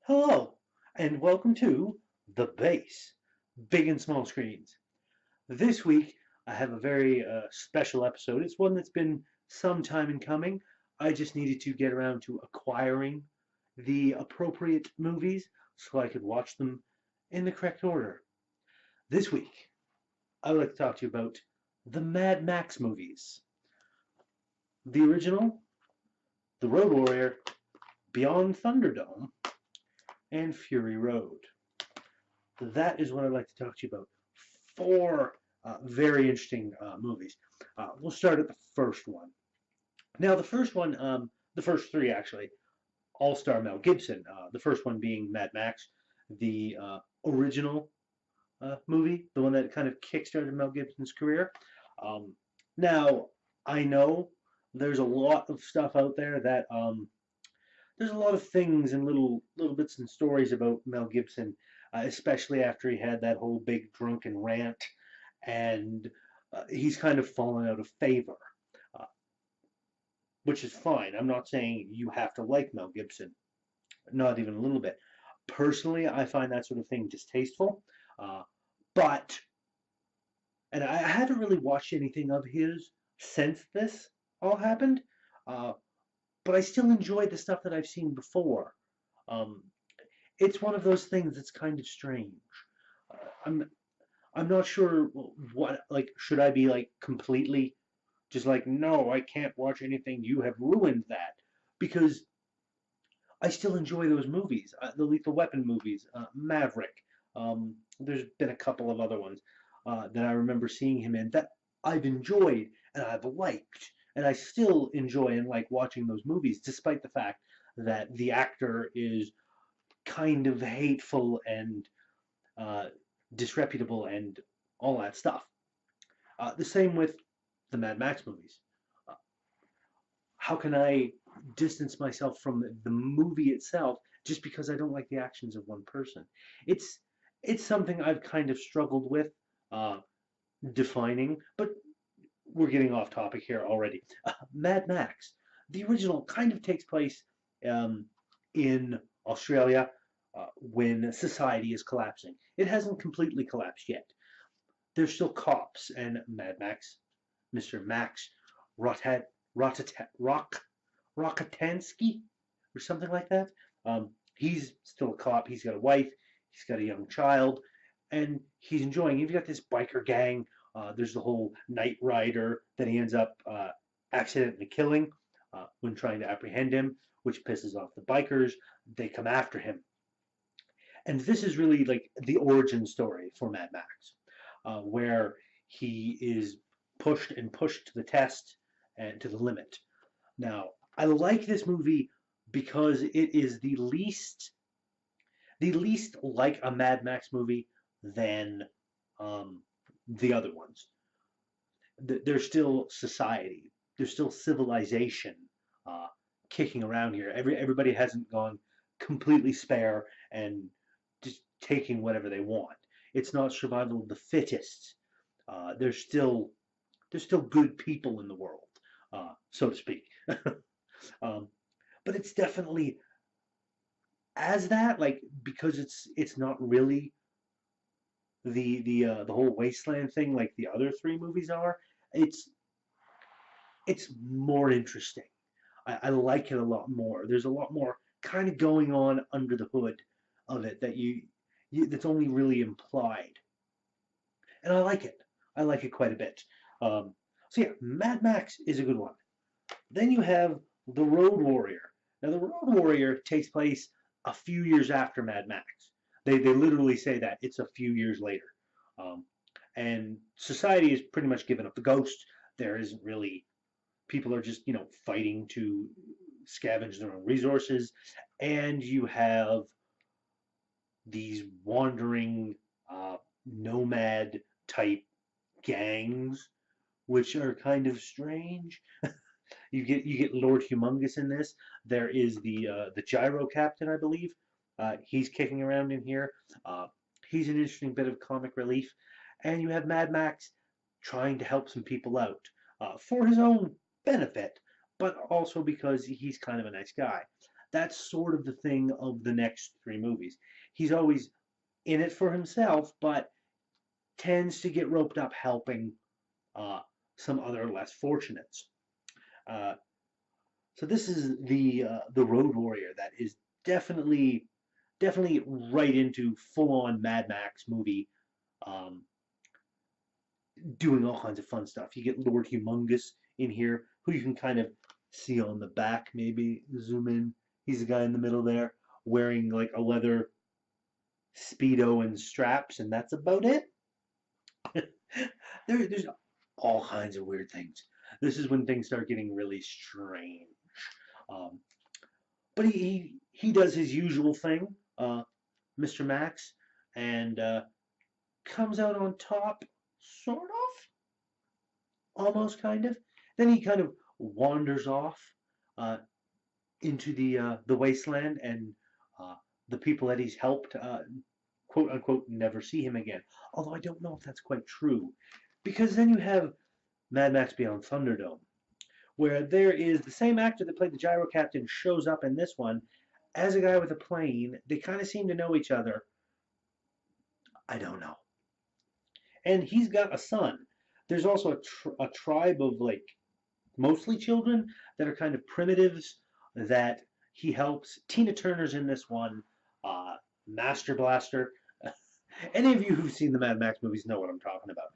Hello, and welcome to the Base, Big and Small Screens. This week, I have a very special episode. It's one that's been some time in coming. I just needed to get around to acquiring the appropriate movies so I could watch them in the correct order. This week, I would like to talk to you about the Mad Max movies. The original, The Road Warrior, Beyond Thunderdome, and Fury Road. That is what I'd like to talk to you about. Four very interesting movies. We'll start at the first one. Now, the first one, the first three actually, all-star Mel Gibson. The first one being Mad Max, the original movie, the one that kind of kickstarted Mel Gibson's career. Now, I know there's a lot of stuff out there that there's a lot of things and little bits and stories about Mel Gibson, especially after he had that whole big drunken rant, and he's kind of fallen out of favor, uh, which is fine. I'm not saying you have to like Mel Gibson, not even a little bit. Personally, I find that sort of thing distasteful, uh, but and I haven't really watched anything of his since this all happened. Uh, but I still enjoy the stuff that I've seen before. Um, it's one of those things that's kind of strange. I'm not sure what like should I be like completely just like no, I can't watch anything. You have ruined that because I still enjoy those movies, the Lethal Weapon movies, Maverick. There's been a couple of other ones that I remember seeing him in that I've enjoyed and I've liked, and I still enjoy and like watching those movies, despite the fact that the actor is kind of hateful and uh, disreputable and all that stuff. The same with the Mad Max movies. Uh, how can I distance myself from the movie itself just because I don't like the actions of one person? It's it's something I've kind of struggled with uh, defining, but we're getting off topic here already. Mad Max, the original, kind of takes place in Australia when society is collapsing. It hasn't completely collapsed yet. There's still cops, and Mad Max, Mr. Max Rotat, Rock, Rockatansky, or something like that. He's still a cop. He's got a wife. He's got a young child, and he's enjoying. You've got this biker gang. There's the whole night rider that he ends up accidentally killing when trying to apprehend him, which pisses off the bikers. They come after him, and this is really like the origin story for Mad Max, where he is pushed and pushed to the test and to the limit. Now, I like this movie because it is the least like a Mad Max movie than the other ones. There's still society, there's still civilization uh, kicking around here. Everybody hasn't gone completely spare and just taking whatever they want. It's not survival of the fittest. There's still good people in the world, so to speak. um, but it's definitely as that like because it's not really the whole wasteland thing like the other three movies are. It's it's more interesting. I like it a lot more. There's a lot more kind of going on under the hood of it that that's only really implied, and I like it. I like it quite a bit. So yeah, Mad Max is a good one. Then you have The Road Warrior. Now, The Road Warrior takes place a few years after Mad Max. They literally say that. It's a few years later. Um, and society has pretty much given up the ghost. There isn't really, people are just, fighting to scavenge their own resources. And you have these wandering nomad type gangs, which are kind of strange. You get Lord Humongous in this. There is the Gyro Captain, I believe. He's kicking around in here. He's an interesting bit of comic relief, and you have Mad Max trying to help some people out for his own benefit, but also because he's kind of a nice guy. That's sort of the thing of the next three movies. He's always in it for himself, but tends to get roped up helping uh, some other less fortunates. Uh, so this is the Road Warrior that is definitely definitely right into full on Mad Max movie, um, doing all kinds of fun stuff. You get Lord Humongous in here, who you can kind of see on the back, maybe zoom in. He's the guy in the middle there, wearing like a leather speedo and straps, and that's about it. There's all kinds of weird things. This is when things start getting really strange. Um, but he does his usual thing, Mr. Max, and comes out on top, sort of, almost kind of. Then he kind of wanders off uh, into the wasteland, and uh, the people that he's helped, quote unquote, never see him again. Although I don't know if that's quite true, because then you have Mad Max Beyond Thunderdome, where there is the same actor that played the Gyro Captain shows up in this one as a guy with a plane. They kind of seem to know each other. I don't know. And he's got a son. There's also a tribe of like mostly children that are kind of primitives that he helps. Tina Turner's in this one. Master Blaster. Any of you who've seen the Mad Max movies know what I'm talking about.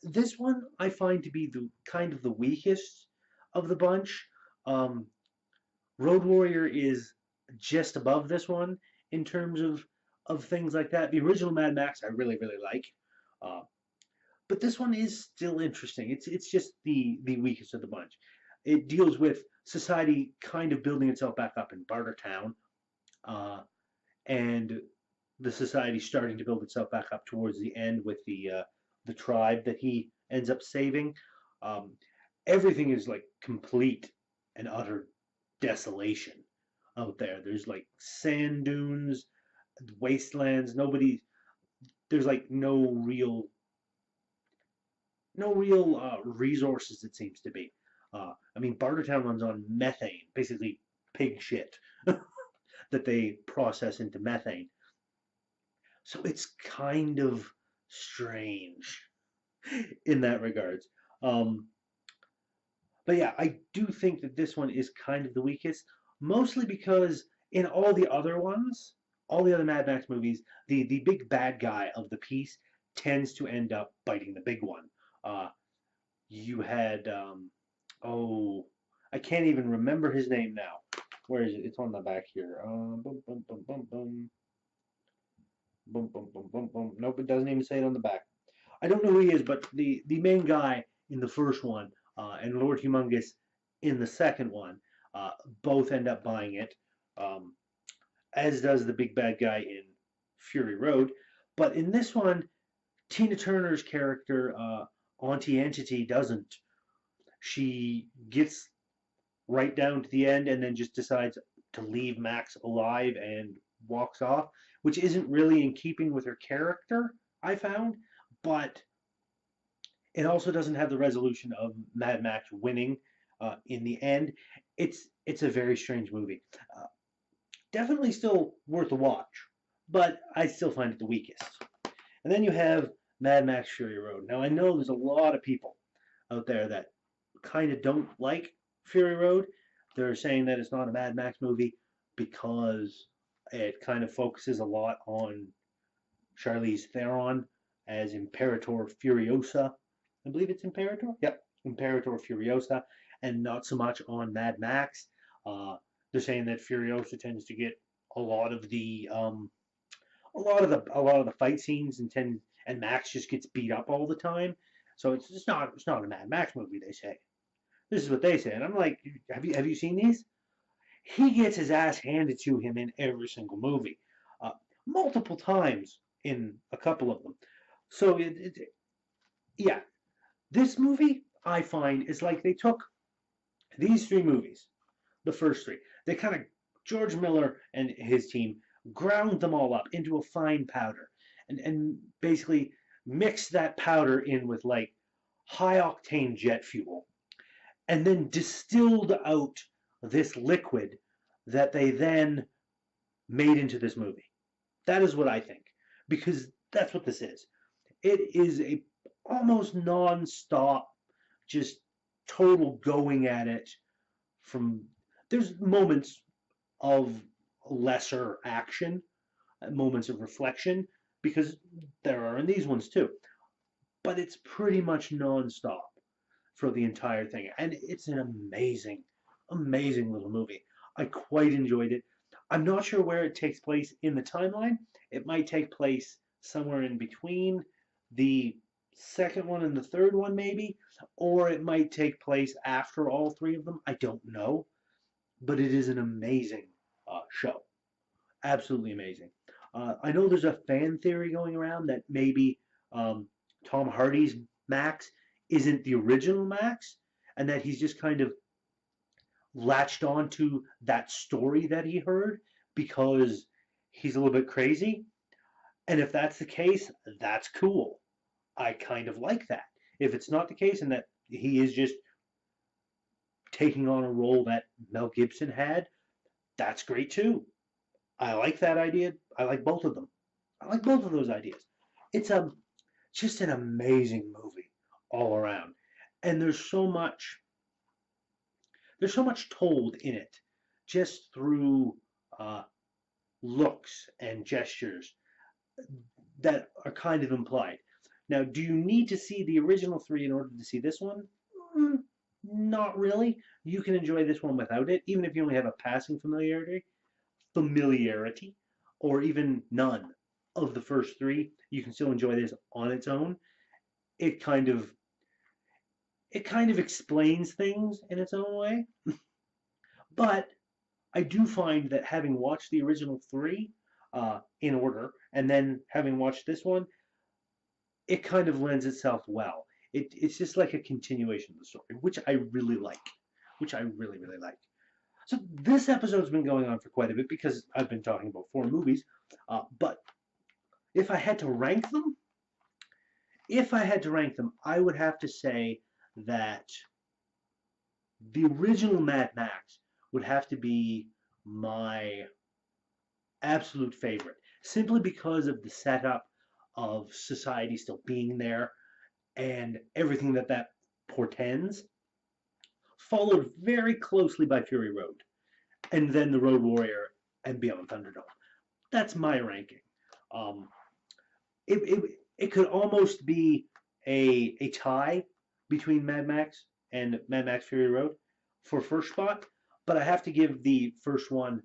This one I find to be the kind of the weakest of the bunch. Um, Road Warrior is just above this one in terms of things like that. The original Mad Max I really like, uh, but this one is still interesting. It's just the weakest of the bunch. It deals with society kind of building itself back up in Bartertown, uh, and the society starting to build itself back up towards the end with the tribe that he ends up saving. Um, Everything is like complete and utter desolation out there. There's like sand dunes, wastelands. Nobody. There's like no real resources. It seems to be. I mean, Bartertown runs on methane, basically pig shit that they process into methane. So it's kind of strange in that regards. Um, but yeah, I do think that this one is kind of the weakest, mostly because in all the other ones, all the other Mad Max movies, the big bad guy of the piece tends to end up biting the big one. Uh, you had oh, I can't even remember his name now. Where is it? It's on the back here. Boom, boom, boom, boom, boom, boom, boom, boom, boom, boom. Nope, it doesn't even say it on the back. I don't know who he is, but the main guy in the first one and Lord Humongous in the second one uh, both end up buying it, um, as does the big bad guy in Fury Road. But in this one, Tina Turner's character, Auntie Entity, doesn't. She gets right down to the end and then just decides to leave Max alive and walks off, which isn't really in keeping with her character, I found, but it also doesn't have the resolution of Mad Max winning in the end. It's a very strange movie. Uh, Definitely still worth a watch, but I still find it the weakest. And then you have Mad Max Fury Road. Now I know there's a lot of people out there that kind of don't like Fury Road. They're saying that it's not a Mad Max movie because it kind of focuses a lot on Charlize Theron as Imperator Furiosa. I believe it's Imperator. Yep, Imperator Furiosa, and not so much on Mad Max. They're saying that Furiosa tends to get a lot of the fight scenes, and Max just gets beat up all the time. So it's not a Mad Max movie. They say this is what they say, and I'm like, have you seen these? He gets his ass handed to him in every single movie, uh, multiple times in a couple of them. So yeah, this movie I find is like they took these three movies, the first three, they kind of George Miller and his team ground them all up into a fine powder, and basically mixed that powder in with like high octane jet fuel, and then distilled out this liquid that they then made into this movie. That is what I think, because that's what this is. It is a almost non-stop, just total going at it from. There's moments of lesser action, moments of reflection, because there are in these ones too. But it's pretty much non-stop for the entire thing, and it's an amazing, amazing little movie. I quite enjoyed it. I'm not sure where it takes place in the timeline. It might take place somewhere in between the second one and the third one, maybe, or it might take place after all three of them. I don't know, but it is an amazing show. Absolutely amazing. I know there's a fan theory going around that maybe um, Tom Hardy's Max isn't the original Max, and that he's just kind of latched onto that story that he heard because he's a little bit crazy. And if that's the case, that's cool. I kind of like that. If it's not the case and that he is just taking on a role that Mel Gibson had, that's great too. I like that idea. I like both of them. I like both of those ideas. It's just an amazing movie all around. And there's so much told in it just through uh, looks and gestures that are kind of implied. Now, do you need to see the original three in order to see this one? Mm, Not really. You can enjoy this one without it, even if you only have a passing familiarity, or even none of the first three. You can still enjoy this on its own. It kind of it kind of explains things in its own way, but I do find that having watched the original three in order, and then having watched this one, it kind of lends itself well. It's just like a continuation of the story, which I really like. Which I really, really like. So this episode's been going on for quite a bit because I've been talking about four movies. But if I had to rank them, I would have to say that the original Mad Max would have to be my absolute favorite, simply because of the setup of society still being there and everything that portends, followed very closely by Fury Road, and then The Road Warrior and Beyond Thunderdome. That's my ranking. Um, it could almost be a tie between Mad Max and Mad Max Fury Road for first spot, but I have to give the first one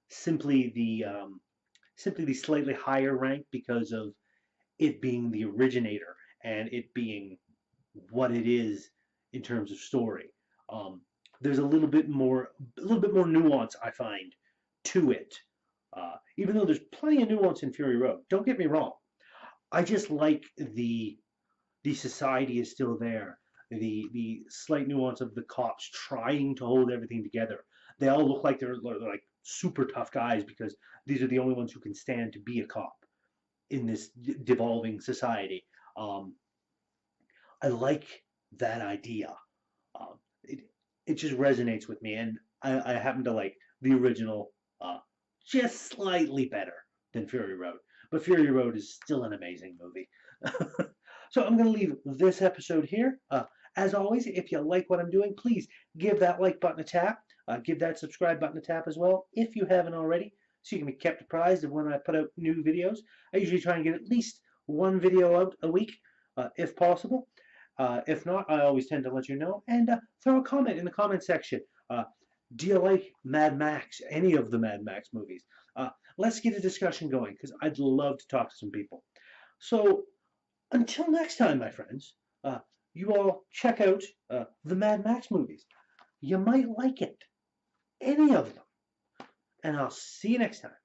simply the slightly higher rank because of it being the originator and it being what it is in terms of story. Um, there's a little bit more nuance I find to it. Even though there's plenty of nuance in Fury Road, don't get me wrong. I just like the society is still there. The slight nuance of the cops trying to hold everything together. They all look like they're like super tough guys because these are the only ones who can stand to be a cop in this devolving society. Um, I like that idea. It it just resonates with me, and I happen to like the original just slightly better than Fury Road. But Fury Road is still an amazing movie. So I'm going to leave this episode here. As always, if you like what I'm doing, please give that like button a tap. Give that subscribe button a tap as well if you haven't already, so you can be kept apprised of when I put out new videos. I usually try and get at least one video out a week, if possible. If not, I always tend to let you know. And throw a comment in the comment section. Do you like Mad Max, any of the Mad Max movies? Let's get a discussion going because I'd love to talk to some people. So until next time, my friends, you all check out the Mad Max movies. You might like it, any of them. And I'll see you next time.